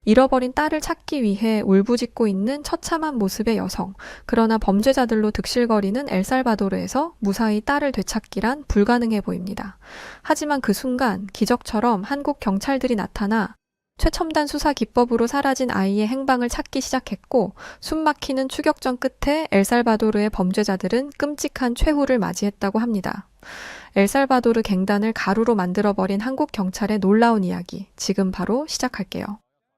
잃어버린 딸을 찾기 위해 울부짖고 있는 처참한 모습의 여성. 그러나 범죄자들로 득실거리는 엘살바도르에서 무사히 딸을 되찾기란 불가능해 보입니다. 하지만 그 순간 기적처럼 한국 경찰들이 나타나 최첨단 수사 기법으로 사라진 아이의 행방을 찾기 시작했고, 숨막히는 추격전 끝에 엘살바도르의 범죄자들은 끔찍한 최후를 맞이했다고 합니다. 엘살바도르 갱단을 가루로 만들어버린 한국 경찰의 놀라운 이야기, 지금 바로 시작할게요.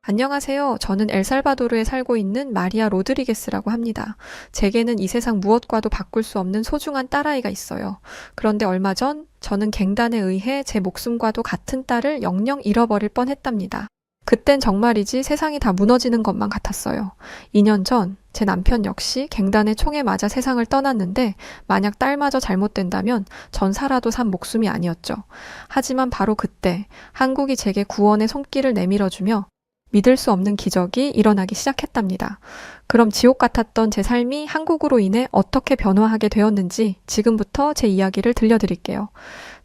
안녕하세요. 저는 엘살바도르에 살고 있는 마리아 로드리게스라고 합니다. 제게는 이 세상 무엇과도 바꿀 수 없는 소중한 딸아이가 있어요. 그런데 얼마 전 저는 갱단에 의해 제 목숨과도 같은 딸을 영영 잃어버릴 뻔했답니다. 그땐 정말이지 세상이 다 무너지는 것만 같았어요. 2년 전 제 남편 역시 갱단의 총에 맞아 세상을 떠났는데, 만약 딸마저 잘못된다면 전 살아도 산 목숨이 아니었죠. 하지만 바로 그때 한국이 제게 구원의 손길을 내밀어주며 믿을 수 없는 기적이 일어나기 시작했답니다. 그럼 지옥 같았던 제 삶이 한국으로 인해 어떻게 변화하게 되었는지 지금부터 제 이야기를 들려드릴게요.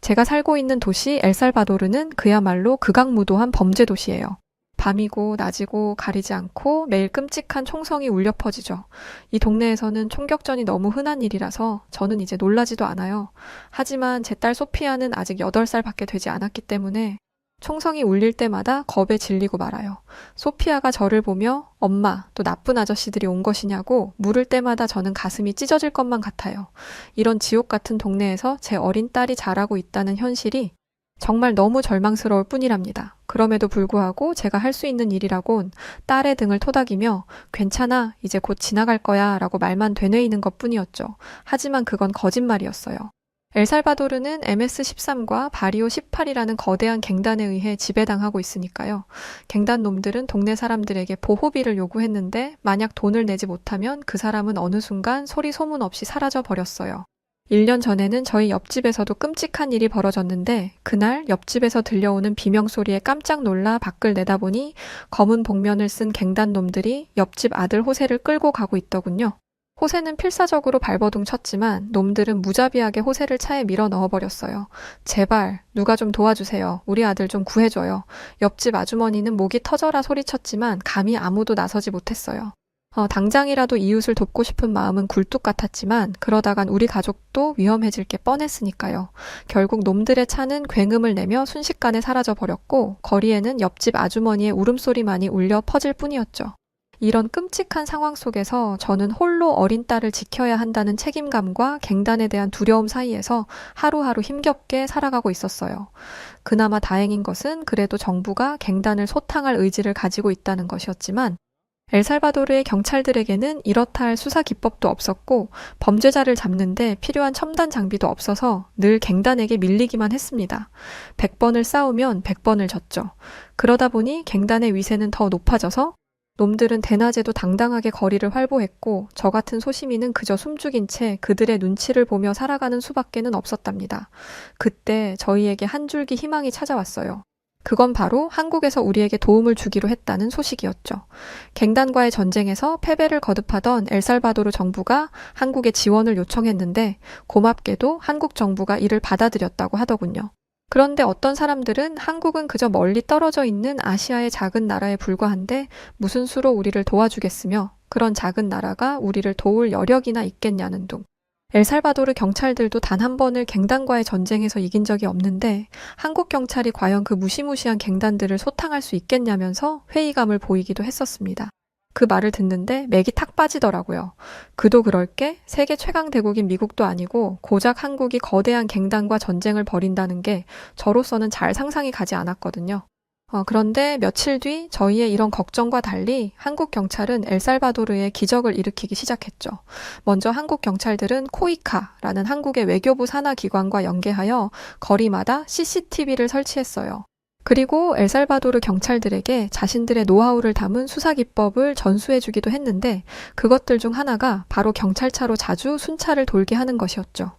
제가 살고 있는 도시 엘살바도르는 그야말로 극악무도한 범죄 도시예요. 밤이고 낮이고 가리지 않고 매일 끔찍한 총성이 울려 퍼지죠. 이 동네에서는 총격전이 너무 흔한 일이라서 저는 이제 놀라지도 않아요. 하지만 제 딸 소피아는 아직 8살밖에 되지 않았기 때문에 총성이 울릴 때마다 겁에 질리고 말아요. 소피아가 저를 보며 엄마, 또 나쁜 아저씨들이 온 것이냐고 물을 때마다 저는 가슴이 찢어질 것만 같아요. 이런 지옥 같은 동네에서 제 어린 딸이 자라고 있다는 현실이 정말 너무 절망스러울 뿐이랍니다. 그럼에도 불구하고 제가 할 수 있는 일이라곤 딸의 등을 토닥이며 괜찮아, 이제 곧 지나갈 거야 라고 말만 되뇌이는 것뿐이었죠. 하지만 그건 거짓말이었어요. 엘살바도르는 MS-13과 바리오 18이라는 거대한 갱단에 의해 지배당하고 있으니까요. 갱단 놈들은 동네 사람들에게 보호비를 요구했는데, 만약 돈을 내지 못하면 그 사람은 어느 순간 소리 소문 없이 사라져 버렸어요. 1년 전에는 저희 옆집에서도 끔찍한 일이 벌어졌는데, 그날 옆집에서 들려오는 비명소리에 깜짝 놀라 밖을 내다보니 검은 복면을 쓴 갱단 놈들이 옆집 아들 호세를 끌고 가고 있더군요. 호세는 필사적으로 발버둥 쳤지만 놈들은 무자비하게 호세를 차에 밀어 넣어버렸어요. 제발 누가 좀 도와주세요. 우리 아들 좀 구해줘요. 옆집 아주머니는 목이 터져라 소리쳤지만 감히 아무도 나서지 못했어요. 당장이라도 이웃을 돕고 싶은 마음은 굴뚝 같았지만 그러다간 우리 가족도 위험해질 게 뻔했으니까요. 결국 놈들의 차는 굉음을 내며 순식간에 사라져버렸고, 거리에는 옆집 아주머니의 울음소리만이 울려 퍼질 뿐이었죠. 이런 끔찍한 상황 속에서 저는 홀로 어린 딸을 지켜야 한다는 책임감과 갱단에 대한 두려움 사이에서 하루하루 힘겹게 살아가고 있었어요. 그나마 다행인 것은 그래도 정부가 갱단을 소탕할 의지를 가지고 있다는 것이었지만, 엘살바도르의 경찰들에게는 이렇다 할 수사 기법도 없었고 범죄자를 잡는데 필요한 첨단 장비도 없어서 늘 갱단에게 밀리기만 했습니다. 100번을 싸우면 100번을 졌죠. 그러다 보니 갱단의 위세는 더 높아져서 놈들은 대낮에도 당당하게 거리를 활보했고, 저 같은 소시민은 그저 숨죽인 채 그들의 눈치를 보며 살아가는 수밖에는 없었답니다. 그때 저희에게 한 줄기 희망이 찾아왔어요. 그건 바로 한국에서 우리에게 도움을 주기로 했다는 소식이었죠. 갱단과의 전쟁에서 패배를 거듭하던 엘살바도르 정부가 한국에 지원을 요청했는데, 고맙게도 한국 정부가 이를 받아들였다고 하더군요. 그런데 어떤 사람들은 한국은 그저 멀리 떨어져 있는 아시아의 작은 나라에 불과한데 무슨 수로 우리를 도와주겠으며, 그런 작은 나라가 우리를 도울 여력이나 있겠냐는 둥. 엘살바도르 경찰들도 단 한 번을 갱단과의 전쟁에서 이긴 적이 없는데 한국 경찰이 과연 그 무시무시한 갱단들을 소탕할 수 있겠냐면서 회의감을 보이기도 했었습니다. 그 말을 듣는데 맥이 탁 빠지더라고요. 그도 그럴 게 세계 최강 대국인 미국도 아니고 고작 한국이 거대한 갱단과 전쟁을 벌인다는 게 저로서는 잘 상상이 가지 않았거든요. 그런데 며칠 뒤 저희의 이런 걱정과 달리 한국 경찰은 엘살바도르에 기적을 일으키기 시작했죠. 먼저 한국 경찰들은 코이카라는 한국의 외교부 산하 기관과 연계하여 거리마다 CCTV를 설치했어요. 그리고 엘살바도르 경찰들에게 자신들의 노하우를 담은 수사 기법을 전수해주기도 했는데, 그것들 중 하나가 바로 경찰차로 자주 순찰을 돌게 하는 것이었죠.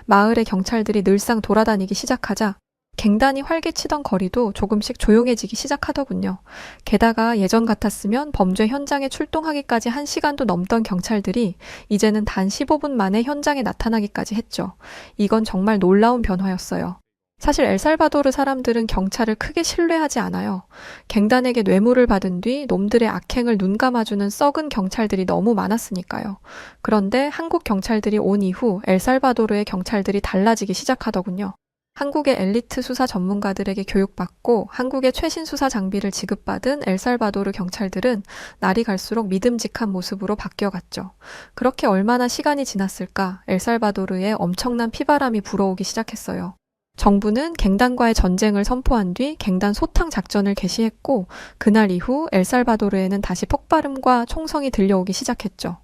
마을의 경찰들이 늘상 돌아다니기 시작하자 갱단이 활개치던 거리도 조금씩 조용해지기 시작하더군요. 게다가 예전 같았으면 범죄 현장에 출동하기까지 1시간도 넘던 경찰들이 이제는 단 15분 만에 현장에 나타나기까지 했죠. 이건 정말 놀라운 변화였어요. 사실 엘살바도르 사람들은 경찰을 크게 신뢰하지 않아요. 갱단에게 뇌물을 받은 뒤 놈들의 악행을 눈감아주는 썩은 경찰들이 너무 많았으니까요. 그런데 한국 경찰들이 온 이후 엘살바도르의 경찰들이 달라지기 시작하더군요. 한국의 엘리트 수사 전문가들에게 교육받고 한국의 최신 수사 장비를 지급받은 엘살바도르 경찰들은 날이 갈수록 믿음직한 모습으로 바뀌어갔죠. 그렇게 얼마나 시간이 지났을까 엘살바도르에 엄청난 피바람이 불어오기 시작했어요. 정부는 갱단과의 전쟁을 선포한 뒤 갱단 소탕 작전을 개시했고 그날 이후 엘살바도르에는 다시 폭발음과 총성이 들려오기 시작했죠.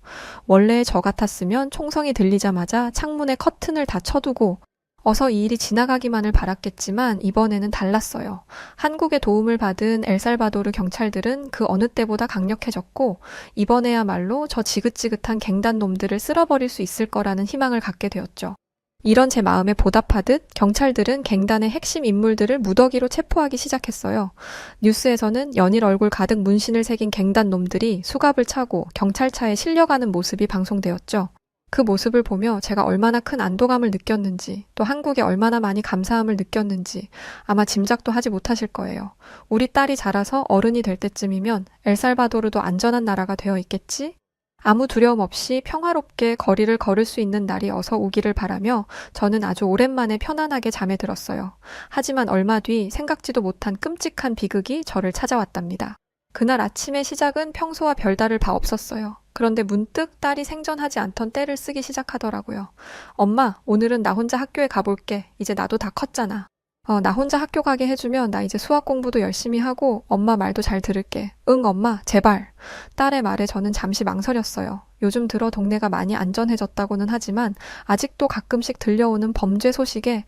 원래 저 같았으면 총성이 들리자마자 창문에 커튼을 다 쳐두고 어서 이 일이 지나가기만을 바랐겠지만 이번에는 달랐어요. 한국의 도움을 받은 엘살바도르 경찰들은 그 어느 때보다 강력해졌고 이번에야말로 저 지긋지긋한 갱단 놈들을 쓸어버릴 수 있을 거라는 희망을 갖게 되었죠. 이런 제 마음에 보답하듯 경찰들은 갱단의 핵심 인물들을 무더기로 체포하기 시작했어요. 뉴스에서는 연일 얼굴 가득 문신을 새긴 갱단 놈들이 수갑을 차고 경찰차에 실려가는 모습이 방송되었죠. 그 모습을 보며 제가 얼마나 큰 안도감을 느꼈는지, 또 한국에 얼마나 많이 감사함을 느꼈는지 아마 짐작도 하지 못하실 거예요. 우리 딸이 자라서 어른이 될 때쯤이면 엘살바도르도 안전한 나라가 되어 있겠지? 아무 두려움 없이 평화롭게 거리를 걸을 수 있는 날이 어서 오기를 바라며 저는 아주 오랜만에 편안하게 잠에 들었어요. 하지만 얼마 뒤 생각지도 못한 끔찍한 비극이 저를 찾아왔답니다. 그날 아침의 시작은 평소와 별다를 바 없었어요. 그런데 문득 딸이 생전하지 않던 떼를 쓰기 시작하더라고요. 엄마, 오늘은 나 혼자 학교에 가볼게. 이제 나도 다 컸잖아. 나 혼자 학교 가게 해주면 나 이제 수학 공부도 열심히 하고 엄마 말도 잘 들을게. 응, 엄마, 제발. 딸의 말에 저는 잠시 망설였어요. 요즘 들어 동네가 많이 안전해졌다고는 하지만 아직도 가끔씩 들려오는 범죄 소식에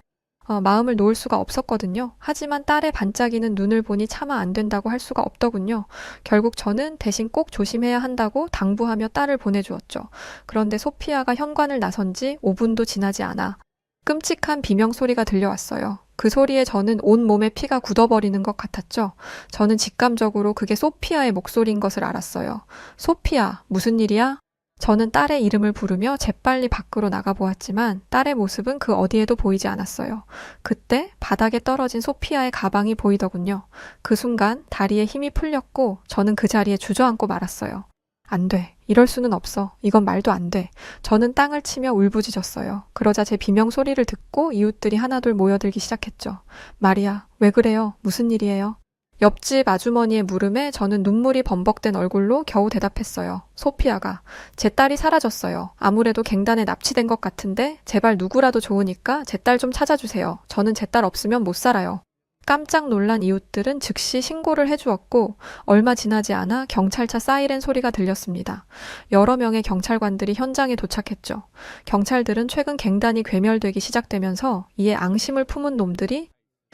마음을 놓을 수가 없었거든요. 하지만 딸의 반짝이는 눈을 보니 차마 안 된다고 할 수가 없더군요. 결국 저는 대신 꼭 조심해야 한다고 당부하며 딸을 보내주었죠. 그런데 소피아가 현관을 나선 지 5분도 지나지 않아 끔찍한 비명 소리가 들려왔어요. 그 소리에 저는 온몸에 피가 굳어버리는 것 같았죠. 저는 직감적으로 그게 소피아의 목소리인 것을 알았어요. 소피아, 무슨 일이야? 저는 딸의 이름을 부르며 재빨리 밖으로 나가보았지만 딸의 모습은 그 어디에도 보이지 않았어요. 그때 바닥에 떨어진 소피아의 가방이 보이더군요. 그 순간 다리에 힘이 풀렸고 저는 그 자리에 주저앉고 말았어요. 안 돼. 이럴 수는 없어. 이건 말도 안 돼. 저는 땅을 치며 울부짖었어요. 그러자 제 비명 소리를 듣고 이웃들이 하나둘 모여들기 시작했죠. 마리아, 왜 그래요? 무슨 일이에요? 옆집 아주머니의 물음에 저는 눈물이 범벅된 얼굴로 겨우 대답했어요. 소피아가. 제 딸이 사라졌어요. 아무래도 갱단에 납치된 것 같은데 제발 누구라도 좋으니까 제 딸 좀 찾아주세요. 저는 제 딸 없으면 못 살아요. 깜짝 놀란 이웃들은 즉시 신고를 해주었고 얼마 지나지 않아 경찰차 사이렌 소리가 들렸습니다. 여러 명의 경찰관들이 현장에 도착했죠. 경찰들은 최근 갱단이 괴멸되기 시작되면서 이에 앙심을 품은 놈들이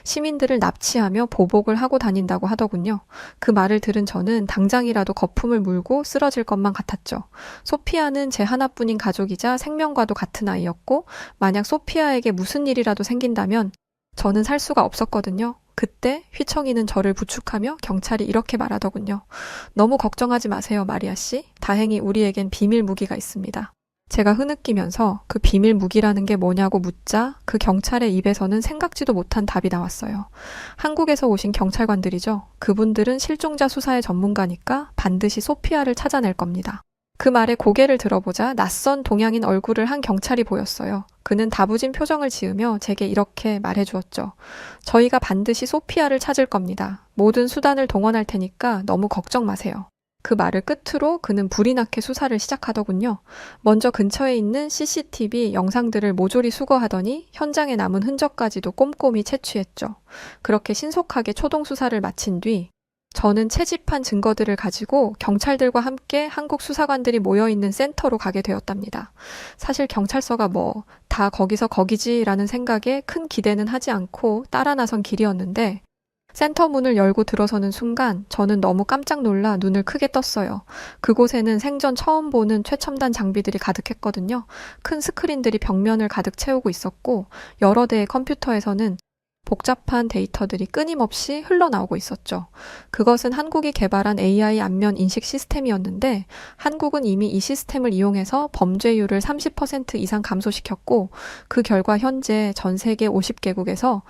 시민들을 납치하며 보복을 하고 다닌다고 하더군요. 그 말을 들은 저는 당장이라도 거품을 물고 쓰러질 것만 같았죠. 소피아는 제 하나뿐인 가족이자 생명과도 같은 아이였고 만약 소피아에게 무슨 일이라도 생긴다면 저는 살 수가 없었거든요. 그때 휘청이는 저를 부축하며 경찰이 이렇게 말하더군요. 너무 걱정하지 마세요, 마리아 씨. 다행히 우리에겐 비밀 무기가 있습니다. 제가 흐느끼면서 그 비밀 무기라는 게 뭐냐고 묻자 그 경찰의 입에서는 생각지도 못한 답이 나왔어요. 한국에서 오신 경찰관들이죠. 그분들은 실종자 수사의 전문가니까 반드시 소피아를 찾아낼 겁니다. 그 말에 고개를 들어보자 낯선 동양인 얼굴을 한 경찰이 보였어요. 그는 다부진 표정을 지으며 제게 이렇게 말해주었죠. 저희가 반드시 소피아를 찾을 겁니다. 모든 수단을 동원할 테니까 너무 걱정 마세요. 그 말을 끝으로 그는 불이 나게 수사를 시작하더군요. 먼저 근처에 있는 CCTV 영상들을 모조리 수거하더니 현장에 남은 흔적까지도 꼼꼼히 채취했죠. 그렇게 신속하게 초동 수사를 마친 뒤 저는 채집한 증거들을 가지고 경찰들과 함께 한국 수사관들이 모여있는 센터로 가게 되었답니다. 사실 경찰서가 다 거기서 거기지라는 생각에 큰 기대는 하지 않고 따라 나선 길이었는데 센터 문을 열고 들어서는 순간 저는 너무 깜짝 놀라 눈을 크게 떴어요. 그곳에는 생전 처음 보는 최첨단 장비들이 가득했거든요. 큰 스크린들이 벽면을 가득 채우고 있었고 여러 대의 컴퓨터에서는 복잡한 데이터들이 끊임없이 흘러나오고 있었죠. 그것은 한국이 개발한 AI 안면 인식 시스템이었는데 한국은 이미 이 시스템을 이용해서 범죄율을 30% 이상 감소시켰고 그 결과 현재 전 세계 50개국에서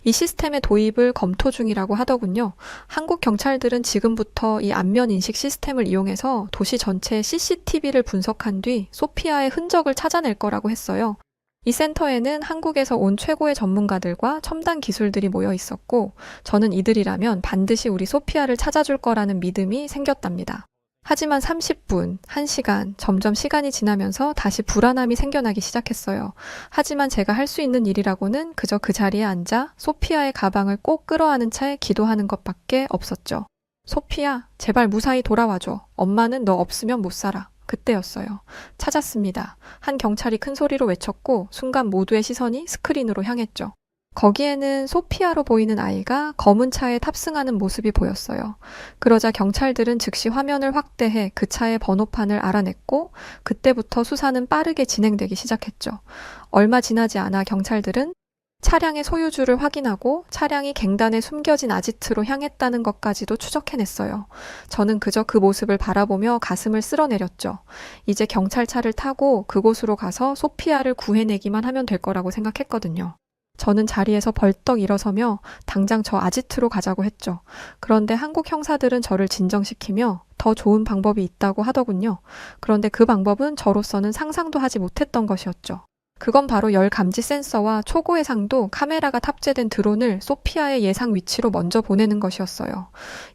이 시스템의 도입을 검토 중이라고 하더군요. 한국 경찰들은 지금부터 이 안면 인식 시스템을 이용해서 도시 전체의 CCTV를 분석한 뒤 소피아의 흔적을 찾아낼 거라고 했어요. 이 센터에는 한국에서 온 최고의 전문가들과 첨단 기술들이 모여 있었고, 저는 이들이라면 반드시 우리 소피아를 찾아줄 거라는 믿음이 생겼답니다. 하지만 30분, 1시간, 점점 시간이 지나면서 다시 불안함이 생겨나기 시작했어요. 하지만 제가 할 수 있는 일이라고는 그저 그 자리에 앉아 소피아의 가방을 꼭 끌어안은 채 기도하는 것밖에 없었죠. 소피아, 제발 무사히 돌아와줘. 엄마는 너 없으면 못 살아. 그때였어요. 찾았습니다. 한 경찰이 큰 소리로 외쳤고 순간 모두의 시선이 스크린으로 향했죠. 거기에는 소피아로 보이는 아이가 검은 차에 탑승하는 모습이 보였어요. 그러자 경찰들은 즉시 화면을 확대해 그 차의 번호판을 알아냈고 그때부터 수사는 빠르게 진행되기 시작했죠. 얼마 지나지 않아 경찰들은 차량의 소유주를 확인하고 차량이 갱단에 숨겨진 아지트로 향했다는 것까지도 추적해냈어요. 저는 그저 그 모습을 바라보며 가슴을 쓸어내렸죠. 이제 경찰차를 타고 그곳으로 가서 소피아를 구해내기만 하면 될 거라고 생각했거든요. 저는 자리에서 벌떡 일어서며 당장 저 아지트로 가자고 했죠. 그런데 한국 형사들은 저를 진정시키며 더 좋은 방법이 있다고 하더군요. 그런데 그 방법은 저로서는 상상도 하지 못했던 것이었죠. 그건 바로 열 감지 센서와 초고 해상도 카메라가 탑재된 드론을 소피아의 예상 위치로 먼저 보내는 것이었어요.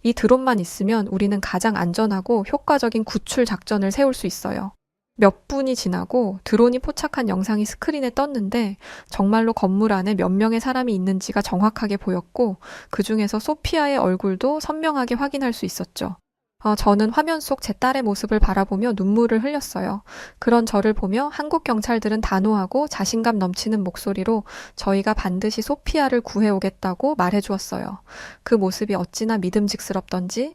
이 드론만 있으면 우리는 가장 안전하고 효과적인 구출 작전을 세울 수 있어요. 몇 분이 지나고 드론이 포착한 영상이 스크린에 떴는데 정말로 건물 안에 몇 명의 사람이 있는지가 정확하게 보였고 그 중에서 소피아의 얼굴도 선명하게 확인할 수 있었죠. 저는 화면 속 제 딸의 모습을 바라보며 눈물을 흘렸어요. 그런 저를 보며 한국 경찰들은 단호하고 자신감 넘치는 목소리로 저희가 반드시 소피아를 구해오겠다고 말해주었어요. 그 모습이 어찌나 믿음직스럽던지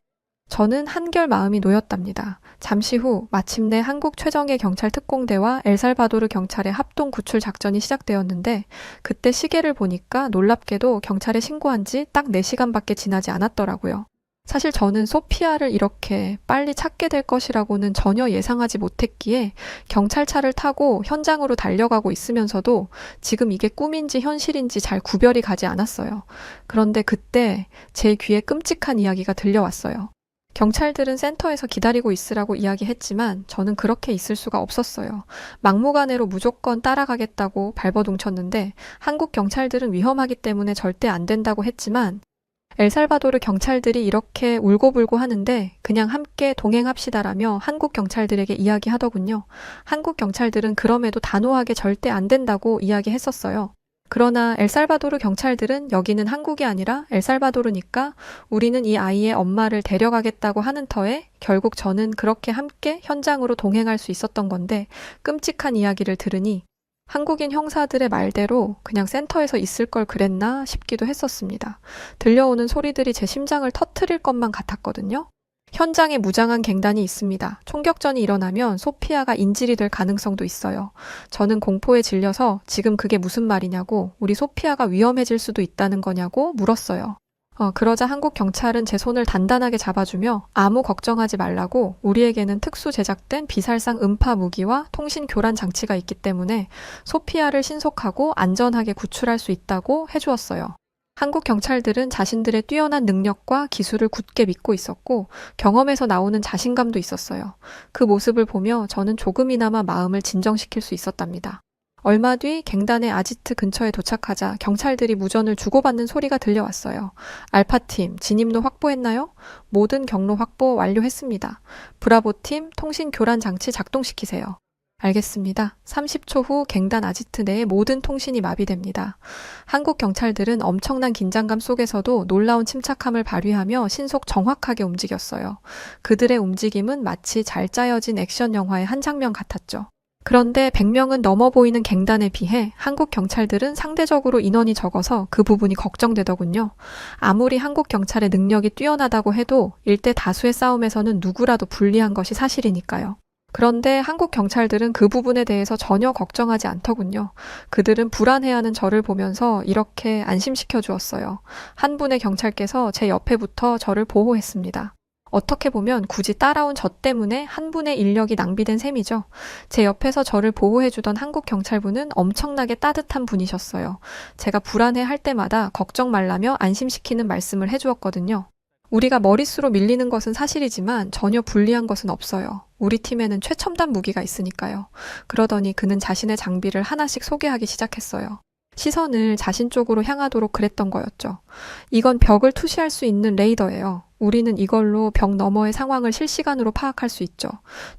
저는 한결 마음이 놓였답니다. 잠시 후 마침내 한국 최정예 경찰 특공대와 엘살바도르 경찰의 합동 구출 작전이 시작되었는데 그때 시계를 보니까 놀랍게도 경찰에 신고한 지 딱 4시간밖에 지나지 않았더라고요. 사실 저는 소피아를 이렇게 빨리 찾게 될 것이라고는 전혀 예상하지 못했기에 경찰차를 타고 현장으로 달려가고 있으면서도 지금 이게 꿈인지 현실인지 잘 구별이 가지 않았어요. 그런데 그때 제 귀에 끔찍한 이야기가 들려왔어요. 경찰들은 센터에서 기다리고 있으라고 이야기했지만 저는 그렇게 있을 수가 없었어요. 막무가내로 무조건 따라가겠다고 발버둥쳤는데 한국 경찰들은 위험하기 때문에 절대 안 된다고 했지만 엘살바도르 경찰들이 이렇게 울고불고 하는데 그냥 함께 동행합시다라며 한국 경찰들에게 이야기하더군요. 한국 경찰들은 그럼에도 단호하게 절대 안 된다고 이야기했었어요. 그러나 엘살바도르 경찰들은 여기는 한국이 아니라 엘살바도르니까 우리는 이 아이의 엄마를 데려가겠다고 하는 터에 결국 저는 그렇게 함께 현장으로 동행할 수 있었던 건데 끔찍한 이야기를 들으니 한국인 형사들의 말대로 그냥 센터에서 있을 걸 그랬나 싶기도 했었습니다. 들려오는 소리들이 제 심장을 터트릴 것만 같았거든요. 현장에 무장한 갱단이 있습니다. 총격전이 일어나면 소피아가 인질이 될 가능성도 있어요. 저는 공포에 질려서 지금 그게 무슨 말이냐고 우리 소피아가 위험해질 수도 있다는 거냐고 물었어요. 그러자 한국 경찰은 제 손을 단단하게 잡아주며 아무 걱정하지 말라고 우리에게는 특수 제작된 비살상 음파 무기와 통신 교란 장치가 있기 때문에 소피아를 신속하고 안전하게 구출할 수 있다고 해주었어요. 한국 경찰들은 자신들의 뛰어난 능력과 기술을 굳게 믿고 있었고 경험에서 나오는 자신감도 있었어요. 그 모습을 보며 저는 조금이나마 마음을 진정시킬 수 있었답니다. 얼마 뒤 갱단의 아지트 근처에 도착하자 경찰들이 무전을 주고받는 소리가 들려왔어요. 알파팀, 진입로 확보했나요? 모든 경로 확보 완료했습니다. 브라보팀, 통신 교란 장치 작동시키세요. 알겠습니다. 30초 후 갱단 아지트 내의 모든 통신이 마비됩니다. 한국 경찰들은 엄청난 긴장감 속에서도 놀라운 침착함을 발휘하며 신속 정확하게 움직였어요. 그들의 움직임은 마치 잘 짜여진 액션 영화의 한 장면 같았죠. 그런데 100명은 넘어 보이는 갱단에 비해 한국 경찰들은 상대적으로 인원이 적어서 그 부분이 걱정되더군요. 아무리 한국 경찰의 능력이 뛰어나다고 해도 일대 다수의 싸움에서는 누구라도 불리한 것이 사실이니까요. 그런데 한국 경찰들은 그 부분에 대해서 전혀 걱정하지 않더군요. 그들은 불안해하는 저를 보면서 이렇게 안심시켜 주었어요. 한 분의 경찰께서 제 옆에 붙어 저를 보호했습니다. 어떻게 보면 굳이 따라온 저 때문에 한 분의 인력이 낭비된 셈이죠. 제 옆에서 저를 보호해주던 한국 경찰분은 엄청나게 따뜻한 분이셨어요. 제가 불안해할 때마다 걱정 말라며 안심시키는 말씀을 해주었거든요. 우리가 머릿수로 밀리는 것은 사실이지만 전혀 불리한 것은 없어요. 우리 팀에는 최첨단 무기가 있으니까요. 그러더니 그는 자신의 장비를 하나씩 소개하기 시작했어요. 시선을 자신 쪽으로 향하도록 그랬던 거였죠. 이건 벽을 투시할 수 있는 레이더예요. 우리는 이걸로 벽 너머의 상황을 실시간으로 파악할 수 있죠.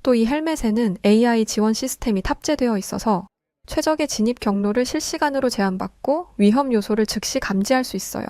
또 이 헬멧에는 AI 지원 시스템이 탑재되어 있어서 최적의 진입 경로를 실시간으로 제한받고 위험 요소를 즉시 감지할 수 있어요.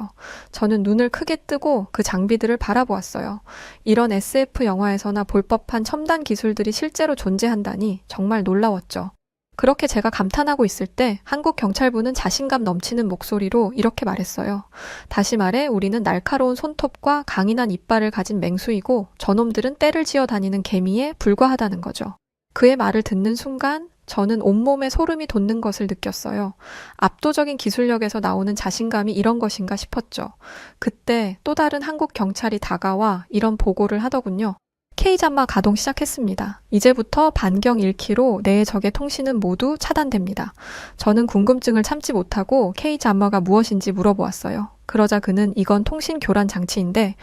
저는 눈을 크게 뜨고 그 장비들을 바라보았어요. 이런 SF 영화에서나 볼 법한 첨단 기술들이 실제로 존재한다니 정말 놀라웠죠. 그렇게 제가 감탄하고 있을 때 한국 경찰부는 자신감 넘치는 목소리로 이렇게 말했어요. 다시 말해 우리는 날카로운 손톱과 강인한 이빨을 가진 맹수이고 저놈들은 떼를 지어 다니는 개미에 불과하다는 거죠. 그의 말을 듣는 순간 저는 온몸에 소름이 돋는 것을 느꼈어요. 압도적인 기술력에서 나오는 자신감이 이런 것인가 싶었죠. 그때 또 다른 한국 경찰이 다가와 이런 보고를 하더군요. K잠마 가동 시작했습니다. 이제부터 반경 1km 내의 적의 통신은 모두 차단됩니다. 저는 궁금증을 참지 못하고 K잠마가 무엇인지 물어보았어요. 그러자 그는 이건 통신 교란 장치인데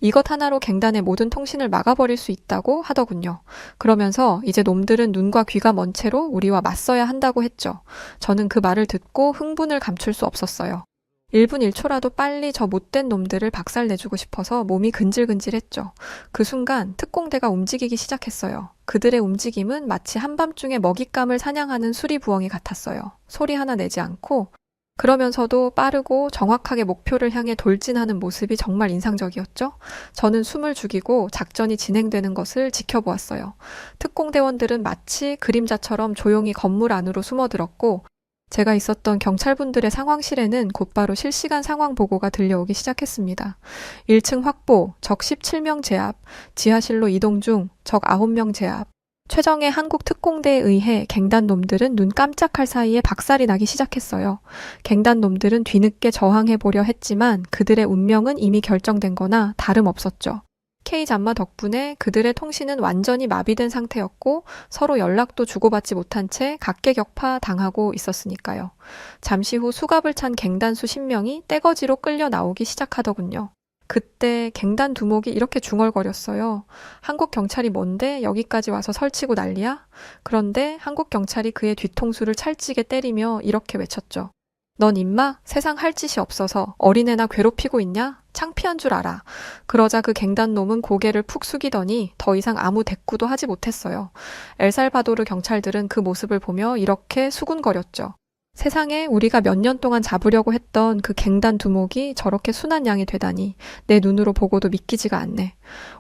이것 하나로 갱단의 모든 통신을 막아버릴 수 있다고 하더군요. 그러면서 이제 놈들은 눈과 귀가 먼 채로 우리와 맞서야 한다고 했죠. 저는 그 말을 듣고 흥분을 감출 수 없었어요. 1분 1초라도 빨리 저 못된 놈들을 박살내주고 싶어서 몸이 근질근질했죠. 그 순간 특공대가 움직이기 시작했어요. 그들의 움직임은 마치 한밤중에 먹잇감을 사냥하는 수리부엉이 같았어요. 소리 하나 내지 않고 그러면서도 빠르고 정확하게 목표를 향해 돌진하는 모습이 정말 인상적이었죠. 저는 숨을 죽이고 작전이 진행되는 것을 지켜보았어요. 특공대원들은 마치 그림자처럼 조용히 건물 안으로 숨어들었고 제가 있었던 경찰분들의 상황실에는 곧바로 실시간 상황 보고가 들려오기 시작했습니다. 1층 확보, 적 17명 제압, 지하실로 이동 중, 적 9명 제압. 최정예 한국 특공대에 의해 갱단 놈들은 눈 깜짝할 사이에 박살이 나기 시작했어요. 갱단 놈들은 뒤늦게 저항해보려 했지만 그들의 운명은 이미 결정된 거나 다름없었죠. K잠마 덕분에 그들의 통신은 완전히 마비된 상태였고 서로 연락도 주고받지 못한 채 각계격파 당하고 있었으니까요. 잠시 후 수갑을 찬 갱단 수 10명이 떼거지로 끌려 나오기 시작하더군요. 그때 갱단 두목이 이렇게 중얼거렸어요. 한국 경찰이 뭔데 여기까지 와서 설치고 난리야? 그런데 한국 경찰이 그의 뒤통수를 찰지게 때리며 이렇게 외쳤죠. 넌 임마 세상 할 짓이 없어서 어린애나 괴롭히고 있냐? 창피한 줄 알아. 그러자 그 갱단 놈은 고개를 푹 숙이더니 더 이상 아무 대꾸도 하지 못했어요. 엘살바도르 경찰들은 그 모습을 보며 이렇게 수군거렸죠. 세상에 우리가 몇 년 동안 잡으려고 했던 그 갱단 두목이 저렇게 순한 양이 되다니 내 눈으로 보고도 믿기지가 않네.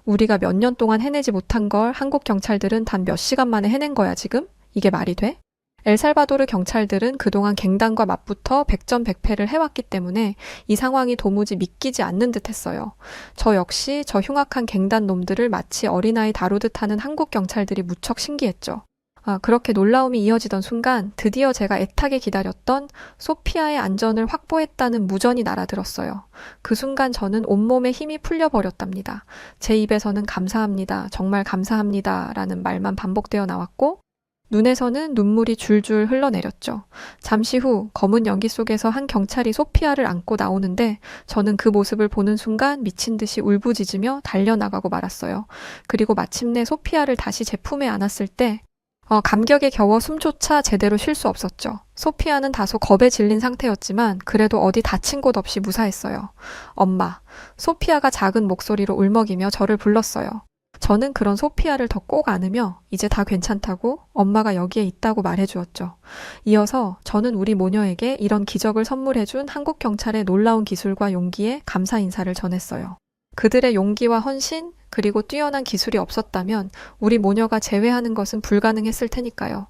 우리가 몇 년 동안 해내지 못한 걸 한국 경찰들은 단 몇 시간 만에 해낸 거야 지금? 이게 말이 돼? 엘살바도르 경찰들은 그동안 갱단과 맞붙어 백전백패를 해왔기 때문에 이 상황이 도무지 믿기지 않는 듯 했어요. 저 역시 저 흉악한 갱단 놈들을 마치 어린아이 다루듯 하는 한국 경찰들이 무척 신기했죠. 그렇게 놀라움이 이어지던 순간 드디어 제가 애타게 기다렸던 소피아의 안전을 확보했다는 무전이 날아들었어요. 그 순간 저는 온몸에 힘이 풀려버렸답니다. 제 입에서는 감사합니다, 정말 감사합니다 라는 말만 반복되어 나왔고 눈에서는 눈물이 줄줄 흘러내렸죠. 잠시 후 검은 연기 속에서 한 경찰이 소피아를 안고 나오는데 저는 그 모습을 보는 순간 미친 듯이 울부짖으며 달려나가고 말았어요. 그리고 마침내 소피아를 다시 제 품에 안았을 때 감격에 겨워 숨조차 제대로 쉴 수 없었죠. 소피아는 다소 겁에 질린 상태였지만 그래도 어디 다친 곳 없이 무사했어요. 엄마. 소피아가 작은 목소리로 울먹이며 저를 불렀어요. 저는 그런 소피아를 더 꼭 안으며 이제 다 괜찮다고 엄마가 여기에 있다고 말해주었죠. 이어서 저는 우리 모녀에게 이런 기적을 선물해준 한국 경찰의 놀라운 기술과 용기에 감사 인사를 전했어요. 그들의 용기와 헌신 그리고 뛰어난 기술이 없었다면 우리 모녀가 재회하는 것은 불가능했을 테니까요.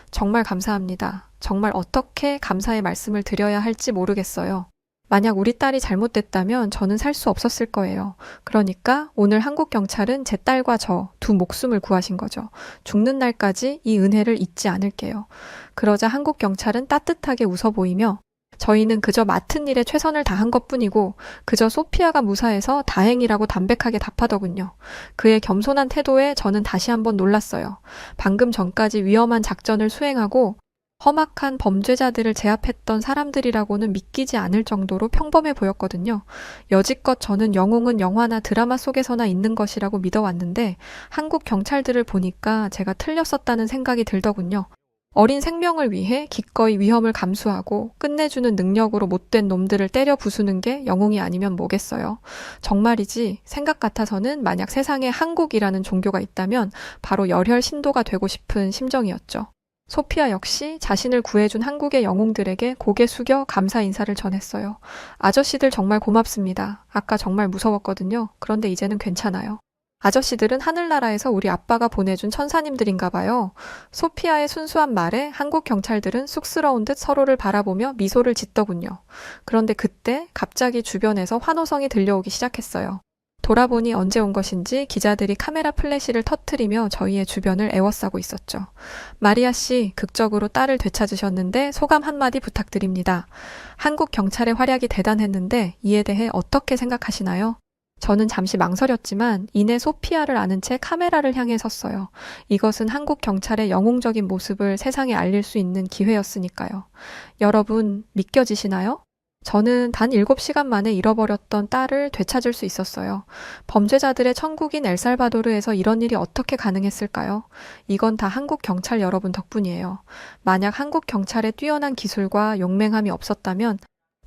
정말 감사합니다. 정말 어떻게 감사의 말씀을 드려야 할지 모르겠어요. 만약 우리 딸이 잘못됐다면 저는 살 수 없었을 거예요. 그러니까 오늘 한국 경찰은 제 딸과 저 두 목숨을 구하신 거죠. 죽는 날까지 이 은혜를 잊지 않을게요. 그러자 한국 경찰은 따뜻하게 웃어 보이며 저희는 그저 맡은 일에 최선을 다한 것뿐이고 그저 소피아가 무사해서 다행이라고 담백하게 답하더군요. 그의 겸손한 태도에 저는 다시 한번 놀랐어요. 방금 전까지 위험한 작전을 수행하고 험악한 범죄자들을 제압했던 사람들이라고는 믿기지 않을 정도로 평범해 보였거든요. 여지껏 저는 영웅은 영화나 드라마 속에서나 있는 것이라고 믿어왔는데 한국 경찰들을 보니까 제가 틀렸었다는 생각이 들더군요. 어린 생명을 위해 기꺼이 위험을 감수하고 끝내주는 능력으로 못된 놈들을 때려 부수는 게 영웅이 아니면 뭐겠어요. 정말이지 생각 같아서는 만약 세상에 한국이라는 종교가 있다면 바로 열혈 신도가 되고 싶은 심정이었죠. 소피아 역시 자신을 구해준 한국의 영웅들에게 고개 숙여 감사 인사를 전했어요. 아저씨들 정말 고맙습니다. 아까 정말 무서웠거든요. 그런데 이제는 괜찮아요. 아저씨들은 하늘나라에서 우리 아빠가 보내준 천사님들인가 봐요. 소피아의 순수한 말에 한국 경찰들은 쑥스러운 듯 서로를 바라보며 미소를 짓더군요. 그런데 그때 갑자기 주변에서 환호성이 들려오기 시작했어요. 돌아보니 언제 온 것인지 기자들이 카메라 플래시를 터뜨리며 저희의 주변을 에워싸고 있었죠. 마리아 씨, 극적으로 딸을 되찾으셨는데 소감 한마디 부탁드립니다. 한국 경찰의 활약이 대단했는데 이에 대해 어떻게 생각하시나요? 저는 잠시 망설였지만 이내 소피아를 아는 채 카메라를 향해 섰어요. 이것은 한국 경찰의 영웅적인 모습을 세상에 알릴 수 있는 기회였으니까요. 여러분, 믿겨지시나요? 저는 단 7시간 만에 잃어버렸던 딸을 되찾을 수 있었어요. 범죄자들의 천국인 엘살바도르에서 이런 일이 어떻게 가능했을까요? 이건 다 한국 경찰 여러분 덕분이에요. 만약 한국 경찰의 뛰어난 기술과 용맹함이 없었다면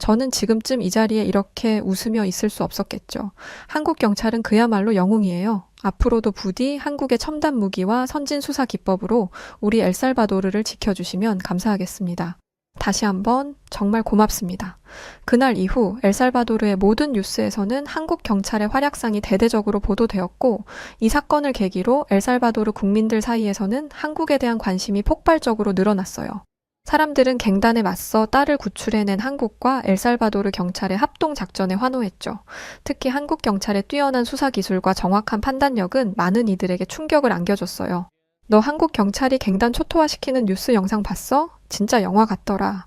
저는 지금쯤 이 자리에 이렇게 웃으며 있을 수 없었겠죠. 한국 경찰은 그야말로 영웅이에요. 앞으로도 부디 한국의 첨단 무기와 선진 수사 기법으로 우리 엘살바도르를 지켜주시면 감사하겠습니다. 다시 한번 정말 고맙습니다. 그날 이후 엘살바도르의 모든 뉴스에서는 한국 경찰의 활약상이 대대적으로 보도되었고 이 사건을 계기로 엘살바도르 국민들 사이에서는 한국에 대한 관심이 폭발적으로 늘어났어요. 사람들은 갱단에 맞서 딸을 구출해낸 한국과 엘살바도르 경찰의 합동작전에 환호했죠. 특히 한국 경찰의 뛰어난 수사 기술과 정확한 판단력은 많은 이들에게 충격을 안겨줬어요. 너 한국 경찰이 갱단 초토화시키는 뉴스 영상 봤어? 진짜 영화 같더라.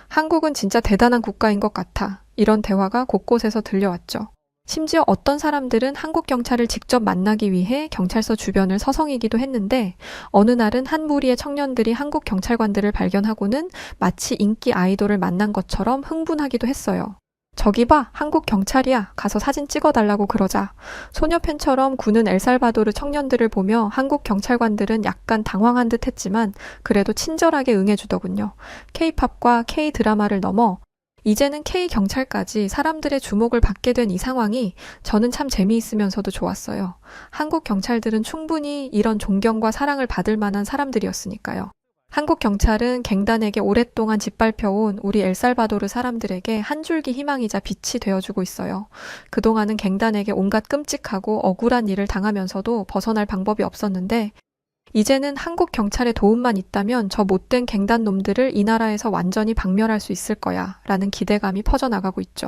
한국은 진짜 대단한 국가인 것 같아. 이런 대화가 곳곳에서 들려왔죠. 심지어 어떤 사람들은 한국 경찰을 직접 만나기 위해 경찰서 주변을 서성이기도 했는데 어느 날은 한 무리의 청년들이 한국 경찰관들을 발견하고는 마치 인기 아이돌을 만난 것처럼 흥분하기도 했어요. 저기 봐, 한국 경찰이야. 가서 사진 찍어달라고 그러자. 소녀 팬처럼 구는 엘살바도르 청년들을 보며 한국 경찰관들은 약간 당황한 듯 했지만 그래도 친절하게 응해주더군요. K-팝과 K-드라마를 넘어 이제는 K-경찰까지 사람들의 주목을 받게 된 이 상황이 저는 참 재미있으면서도 좋았어요. 한국 경찰들은 충분히 이런 존경과 사랑을 받을 만한 사람들이었으니까요. 한국 경찰은 갱단에게 오랫동안 짓밟혀온 우리 엘살바도르 사람들에게 한 줄기 희망이자 빛이 되어주고 있어요. 그동안은 갱단에게 온갖 끔찍하고 억울한 일을 당하면서도 벗어날 방법이 없었는데 이제는 한국 경찰의 도움만 있다면 저 못된 갱단 놈들을 이 나라에서 완전히 박멸할 수 있을 거야 라는 기대감이 퍼져나가고 있죠.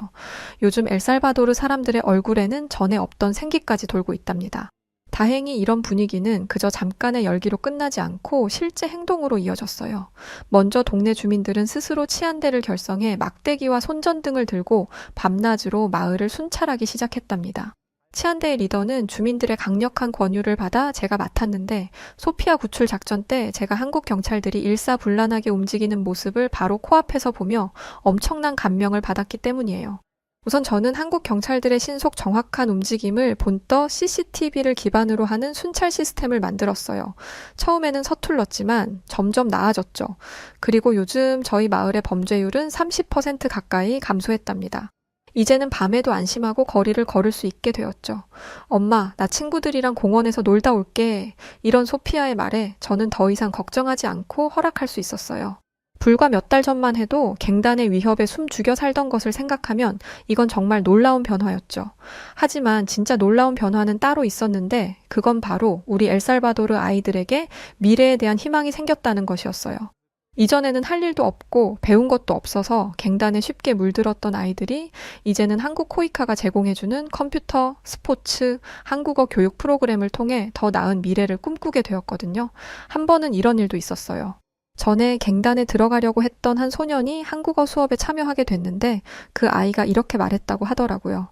요즘 엘살바도르 사람들의 얼굴에는 전에 없던 생기까지 돌고 있답니다. 다행히 이런 분위기는 그저 잠깐의 열기로 끝나지 않고 실제 행동으로 이어졌어요. 먼저 동네 주민들은 스스로 치안대를 결성해 막대기와 손전등을 들고 밤낮으로 마을을 순찰하기 시작했답니다. 치안대의 리더는 주민들의 강력한 권유를 받아 제가 맡았는데 소피아 구출 작전 때 제가 한국 경찰들이 일사불란하게 움직이는 모습을 바로 코앞에서 보며 엄청난 감명을 받았기 때문이에요. 우선 저는 한국 경찰들의 신속 정확한 움직임을 본떠 CCTV를 기반으로 하는 순찰 시스템을 만들었어요. 처음에는 서툴렀지만 점점 나아졌죠. 그리고 요즘 저희 마을의 범죄율은 30% 가까이 감소했답니다. 이제는 밤에도 안심하고 거리를 걸을 수 있게 되었죠. 엄마, 나 친구들이랑 공원에서 놀다 올게. 이런 소피아의 말에 저는 더 이상 걱정하지 않고 허락할 수 있었어요. 불과 몇 달 전만 해도 갱단의 위협에 숨 죽여 살던 것을 생각하면 이건 정말 놀라운 변화였죠. 하지만 진짜 놀라운 변화는 따로 있었는데 그건 바로 우리 엘살바도르 아이들에게 미래에 대한 희망이 생겼다는 것이었어요. 이전에는 할 일도 없고 배운 것도 없어서 갱단에 쉽게 물들었던 아이들이 이제는 한국 코이카가 제공해주는 컴퓨터, 스포츠, 한국어 교육 프로그램을 통해 더 나은 미래를 꿈꾸게 되었거든요. 한 번은 이런 일도 있었어요. 전에 갱단에 들어가려고 했던 한 소년이 한국어 수업에 참여하게 됐는데 그 아이가 이렇게 말했다고 하더라고요.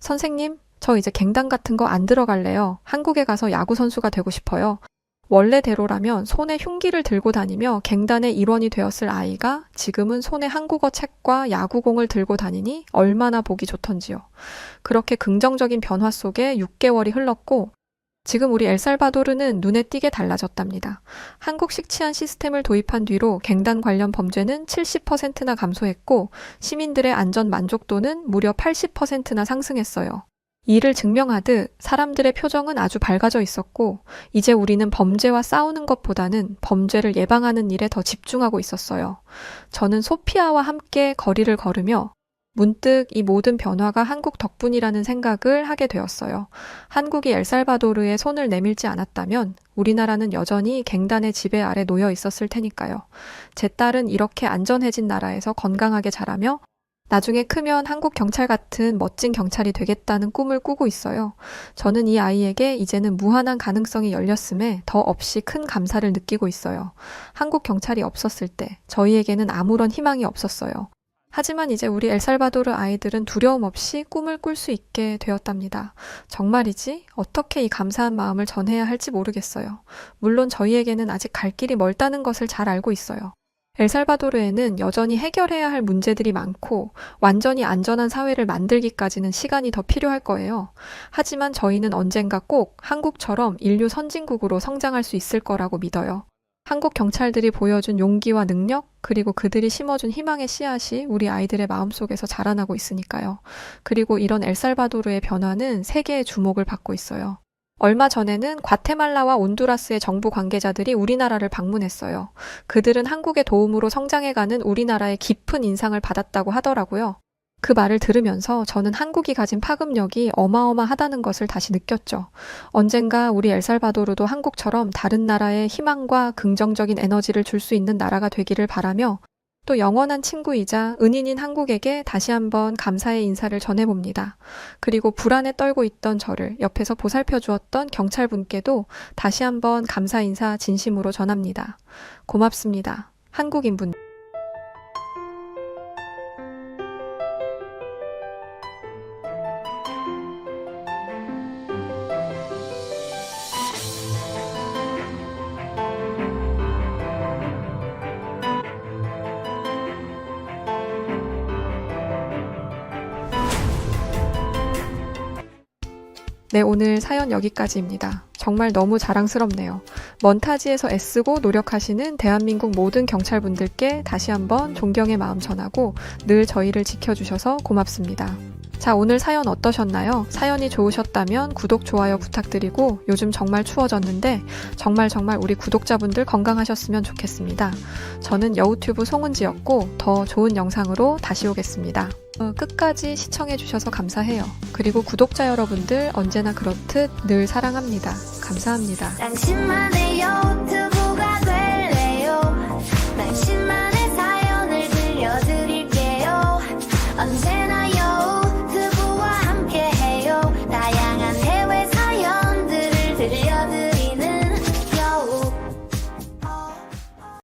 선생님, 저 이제 갱단 같은 거 안 들어갈래요. 한국에 가서 야구 선수가 되고 싶어요. 원래대로라면 손에 흉기를 들고 다니며 갱단의 일원이 되었을 아이가 지금은 손에 한국어 책과 야구공을 들고 다니니 얼마나 보기 좋던지요. 그렇게 긍정적인 변화 속에 6개월이 흘렀고 지금 우리 엘살바도르는 눈에 띄게 달라졌답니다. 한국식 치안 시스템을 도입한 뒤로 갱단 관련 범죄는 70%나 감소했고 시민들의 안전 만족도는 무려 80%나 상승했어요. 이를 증명하듯 사람들의 표정은 아주 밝아져 있었고 이제 우리는 범죄와 싸우는 것보다는 범죄를 예방하는 일에 더 집중하고 있었어요. 저는 소피아와 함께 거리를 걸으며 문득 이 모든 변화가 한국 덕분이라는 생각을 하게 되었어요. 한국이 엘살바도르에 손을 내밀지 않았다면 우리나라는 여전히 갱단의 지배 아래 놓여 있었을 테니까요. 제 딸은 이렇게 안전해진 나라에서 건강하게 자라며 나중에 크면 한국 경찰 같은 멋진 경찰이 되겠다는 꿈을 꾸고 있어요. 저는 이 아이에게 이제는 무한한 가능성이 열렸음에 더 없이 큰 감사를 느끼고 있어요. 한국 경찰이 없었을 때 저희에게는 아무런 희망이 없었어요. 하지만 이제 우리 엘살바도르 아이들은 두려움 없이 꿈을 꿀 수 있게 되었답니다. 정말이지? 어떻게 이 감사한 마음을 전해야 할지 모르겠어요. 물론 저희에게는 아직 갈 길이 멀다는 것을 잘 알고 있어요. 엘살바도르에는 여전히 해결해야 할 문제들이 많고 완전히 안전한 사회를 만들기까지는 시간이 더 필요할 거예요. 하지만 저희는 언젠가 꼭 한국처럼 인류 선진국으로 성장할 수 있을 거라고 믿어요. 한국 경찰들이 보여준 용기와 능력, 그리고 그들이 심어준 희망의 씨앗이 우리 아이들의 마음속에서 자라나고 있으니까요. 그리고 이런 엘살바도르의 변화는 세계의 주목을 받고 있어요. 얼마 전에는 과테말라와 온두라스의 정부 관계자들이 우리나라를 방문했어요. 그들은 한국의 도움으로 성장해가는 우리나라의 깊은 인상을 받았다고 하더라고요. 그 말을 들으면서 저는 한국이 가진 파급력이 어마어마하다는 것을 다시 느꼈죠. 언젠가 우리 엘살바도르도 한국처럼 다른 나라에 희망과 긍정적인 에너지를 줄 수 있는 나라가 되기를 바라며 또 영원한 친구이자 은인인 한국에게 다시 한번 감사의 인사를 전해봅니다. 그리고 불안에 떨고 있던 저를 옆에서 보살펴 주었던 경찰분께도 다시 한번 감사 인사 진심으로 전합니다. 고맙습니다. 한국인분. 네, 오늘 사연 여기까지입니다. 정말 너무 자랑스럽네요. 먼타지에서 애쓰고 노력하시는 대한민국 모든 경찰분들께 다시 한번 존경의 마음 전하고 늘 저희를 지켜주셔서 고맙습니다. 자, 오늘 사연 어떠셨나요? 사연이 좋으셨다면 구독, 좋아요 부탁드리고 요즘 정말 추워졌는데 정말 우리 구독자분들 건강하셨으면 좋겠습니다. 저는 여우튜브 송은지였고 더 좋은 영상으로 다시 오겠습니다. 끝까지 시청해주셔서 감사해요. 그리고 구독자 여러분들 언제나 그렇듯 늘 사랑합니다. 감사합니다. 당신만의 유튜브